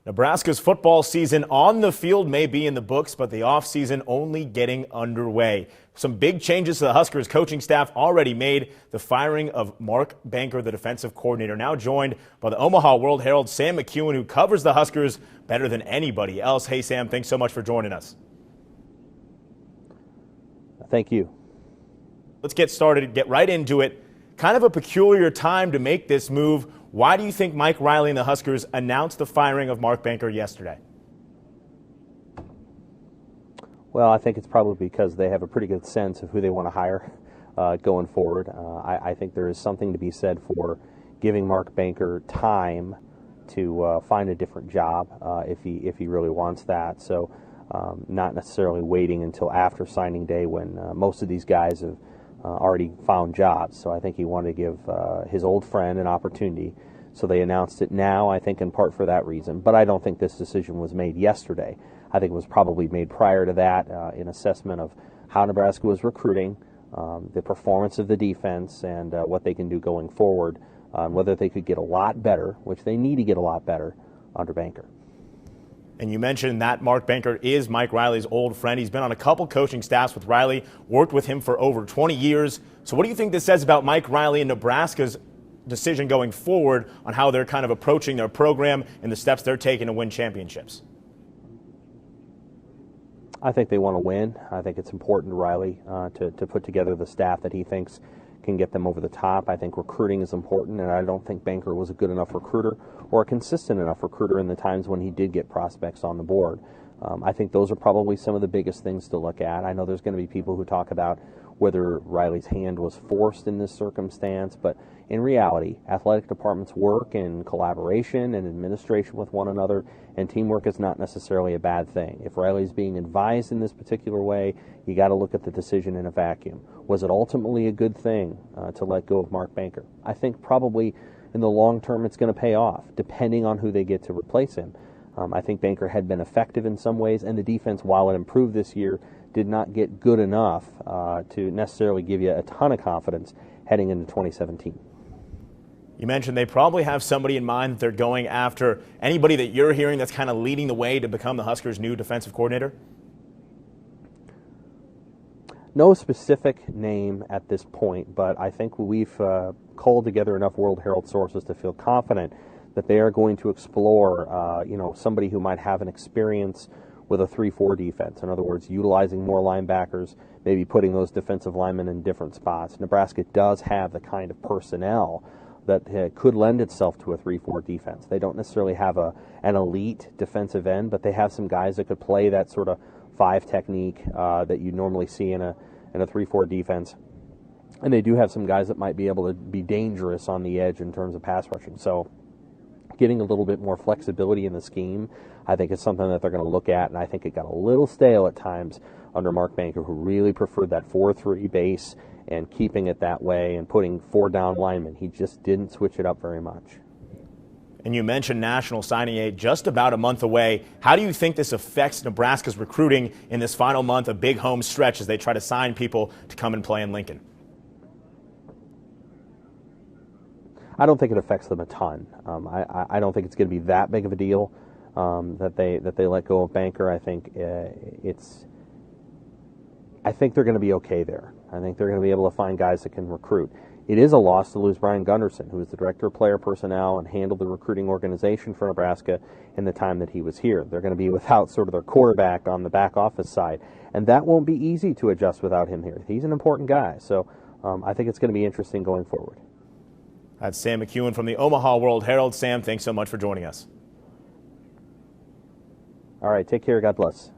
Nebraska's football season on the field may be in the books, but the offseason only getting underway. Some big changes to the Huskers coaching staff already made. The firing of Mark Banker, the defensive coordinator, now joined by the Omaha World-Herald Sam McKewon, who covers the Huskers better than anybody else. Hey, Sam, thanks so much for joining us. Thank you. Let's get started, get right into it. Kind of a peculiar time to make this move. Why do you think Mike Riley and the Huskers announced the firing of Mark Banker yesterday? Well, I think it's probably because they have a pretty good sense of who they want to hire going forward. I think there is something to be said for giving Mark Banker time to find a different job if he really wants that. So not necessarily waiting until after signing day when most of these guys have already found jobs. So I think he wanted to give his old friend an opportunity. So they announced it now, I think in part for that reason. But I don't think this decision was made yesterday. I think it was probably made prior to that in assessment of how Nebraska was recruiting, the performance of the defense, and what they can do going forward, whether they could get a lot better, which they need to get a lot better under Banker. And you mentioned that Mark Banker is Mike Riley's old friend. He's been on a couple coaching staffs with Riley, worked with him for over 20 years. So what do you think this says about Mike Riley and Nebraska's decision going forward on how they're kind of approaching their program and the steps they're taking to win championships? I think they want to win. I think it's important to Riley to put together the staff that he thinks can get them over the top. I think recruiting is important, and I don't think Banker was a good enough recruiter or a consistent enough recruiter in the times when he did get prospects on the board. I think those are probably some of the biggest things to look at. I know there's going to be people who talk about whether Riley's hand was forced in this circumstance, but in reality, athletic departments work in collaboration and administration with one another, and teamwork is not necessarily a bad thing. If Riley's being advised in this particular way, you got to look at the decision in a vacuum. Was it ultimately a good thing to let go of Mark Banker? I think probably in the long term it's going to pay off, depending on who they get to replace him. I think Banker had been effective in some ways, and the defense, while it improved this year, did not get good enough to necessarily give you a ton of confidence heading into 2017. You mentioned they probably have somebody in mind that they're going after. Anybody that you're hearing that's kind of leading the way to become the Huskers' new defensive coordinator? No specific name at this point, but I think we've culled together enough World-Herald sources to feel confident that they are going to explore, somebody who might have an experience with a 3-4 defense. In other words, utilizing more linebackers, maybe putting those defensive linemen in different spots. Nebraska does have the kind of personnel that could lend itself to a 3-4 defense. They don't necessarily have an elite defensive end, but they have some guys that could play that sort of 5 technique that you normally see in a 3-4 defense. And they do have some guys that might be able to be dangerous on the edge in terms of pass rushing. So getting a little bit more flexibility in the scheme, I think, is something that they're going to look at, and I think it got a little stale at times under Mark Banker, who really preferred that 4-3 base and keeping it that way and putting 4 down linemen. He just didn't switch it up very much. And you mentioned National Signing Day just about a month away. How do you think this affects Nebraska's recruiting in this final month, a big home stretch, as they try to sign people to come and play in Lincoln? I don't think it affects them a ton. I don't think it's going to be that big of a deal that they let go of Banker. I think they're going to be okay there. I think they're going to be able to find guys that can recruit. It is a loss to lose Brian Gunderson, who was the director of player personnel and handled the recruiting organization for Nebraska in the time that he was here. They're going to be without sort of their quarterback on the back office side, and that won't be easy to adjust without him here. He's an important guy, so I think it's going to be interesting going forward. That's Sam McKewon from the Omaha World-Herald. Sam, thanks so much for joining us. All right, take care. God bless.